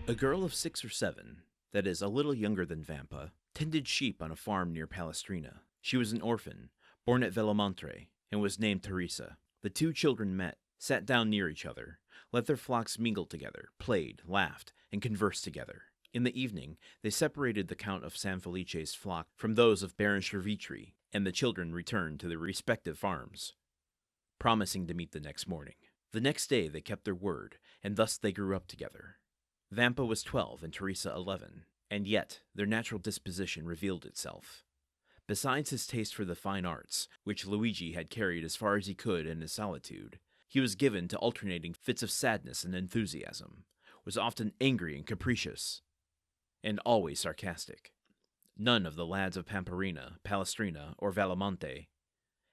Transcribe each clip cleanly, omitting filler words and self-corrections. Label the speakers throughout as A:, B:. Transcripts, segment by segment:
A: A girl of 6 or 7, that is, a little younger than Vampa, tended sheep on a farm near Palestrina. She was an orphan, born at Vellamontre, and was named Teresa. The two children met, sat down near each other, let their flocks mingle together, played, laughed, and conversed together. In the evening, they separated the Count of San Felice's flock from those of Baron Chervitri, and the children returned to their respective farms, promising to meet the next morning. The next day they kept their word, and thus they grew up together. Vampa was 12 and Teresa 11, and yet their natural disposition revealed itself. Besides his taste for the fine arts, which Luigi had carried as far as he could in his solitude, he was given to alternating fits of sadness and enthusiasm, was often angry and capricious, and always sarcastic. None of the lads of Pamparina, Palestrina, or Valamonte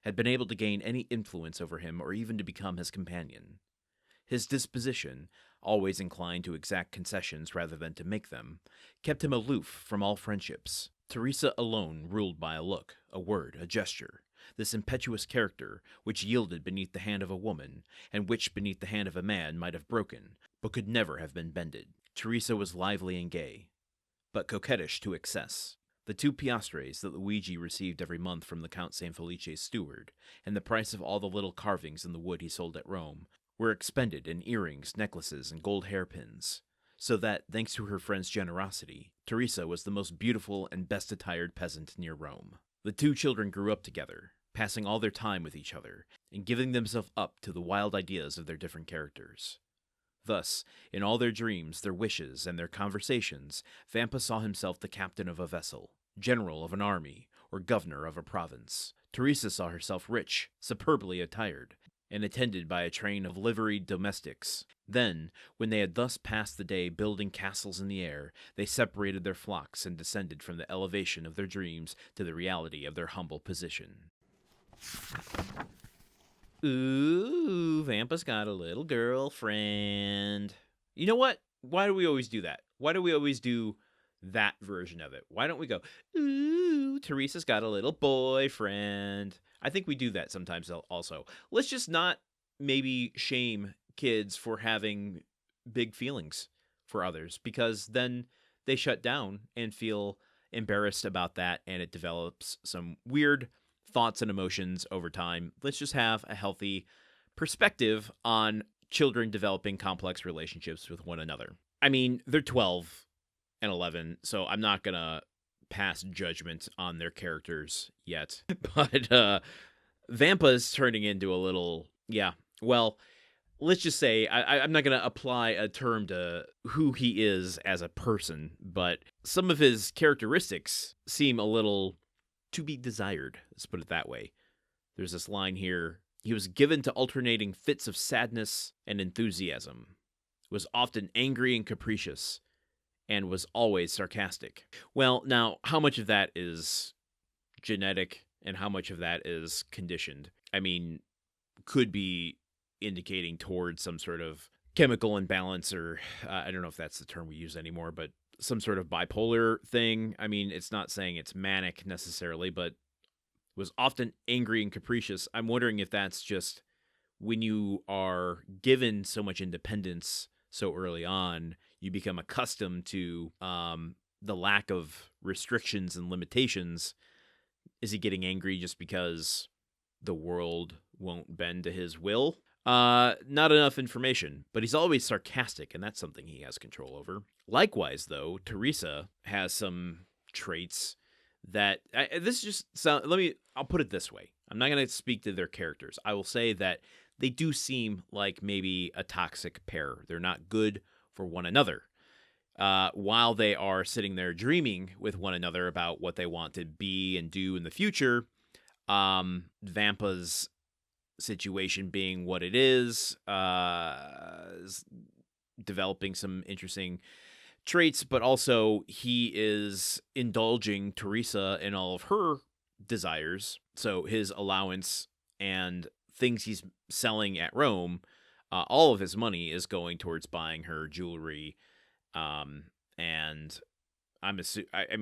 A: had been able to gain any influence over him or even to become his companion. His disposition, always inclined to exact concessions rather than to make them, kept him aloof from all friendships. Teresa alone ruled by a look, a word, a gesture, this impetuous character which yielded beneath the hand of a woman, and which beneath the hand of a man might have broken, but could never have been bended. Teresa was lively and gay, but coquettish to excess. The 2 piastres that Luigi received every month from the Count San Felice's steward, and the price of all the little carvings in the wood he sold at Rome, were expended in earrings, necklaces, and gold hairpins, so that, thanks to her friend's generosity, Teresa was the most beautiful and best attired peasant near Rome. The two children grew up together, passing all their time with each other, and giving themselves up to the wild ideas of their different characters. Thus, in all their dreams, their wishes, and their conversations, Vampa saw himself the captain of a vessel, general of an army, or governor of a province. Teresa saw herself rich, superbly attired, and attended by a train of liveried domestics. Then, when they had thus passed the day building castles in the air, they separated their flocks and descended from the elevation of their dreams to the reality of their humble position. Ooh, Vampa's got a little girlfriend. You know what? Why do we always do that? Why do we always do that version of it? Why don't we go, ooh, Teresa's got a little boyfriend? I think we do that sometimes also. Let's just not maybe shame kids for having big feelings for others, because then they shut down and feel embarrassed about that, and it develops some weird thoughts and emotions over time. Let's just have a healthy perspective on children developing complex relationships with one another. I mean, they're 12 and 11, so I'm not going to pass judgment on their characters yet. But Vampa's turning into a little, let's just say, I'm not going to apply a term to who he is as a person, but some of his characteristics seem a little to be desired, let's put it that way. There's this line here: he was given to alternating fits of sadness and enthusiasm, was often angry and capricious, and was always sarcastic. Well, now, how much of that is genetic and how much of that is conditioned? I mean, could be indicating towards some sort of chemical imbalance, or I don't know if that's the term we use anymore, but some sort of bipolar thing. I mean, it's not saying it's manic necessarily, but was often angry and capricious. I'm wondering if that's just when you are given so much independence so early on, you become accustomed to the lack of restrictions and limitations. Is he getting angry just because the world won't bend to his will? Not enough information, but he's always sarcastic, and that's something he has control over. Likewise, though, Teresa has some traits that I'll put it this way. I'm not going to speak to their characters. I will say that they do seem like maybe a toxic pair. They're not good for one another. While they are sitting there dreaming with one another about what they want to be and do in the future, Vampa's situation being what it is developing some interesting traits, but also he is indulging Teresa in all of her desires. So his allowance and things he's selling at Rome, all of his money is going towards buying her jewelry, and I mean,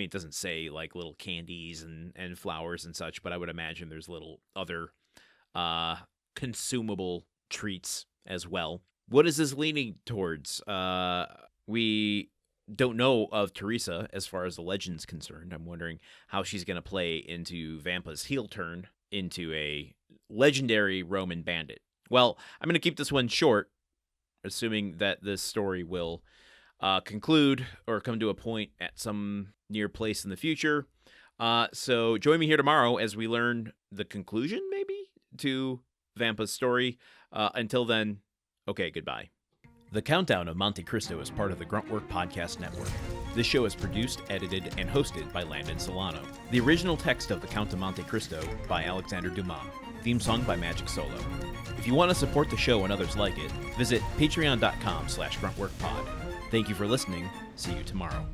A: it doesn't say like little candies and flowers and such, but I would imagine there's little other consumable treats as well. What is this leaning towards? We don't know of Teresa as far as the legend's concerned. I'm wondering how she's going to play into Vampa's heel turn into a legendary Roman bandit. Well, I'm going to keep this one short, assuming that this story will conclude or come to a point at some near place in the future. So join me here tomorrow as we learn the conclusion, maybe, to Vampa's story. Until then, okay, goodbye. The Countdown of Monte Cristo is part of the Gruntwork Podcast Network. This show is produced, edited, and hosted by Landon Solano. The original text of The Count of Monte Cristo by Alexander Dumas. Theme song by Magic Solo. If you want to support the show and others like it, visit patreon.com/gruntworkpod. Thank you for listening. See you tomorrow.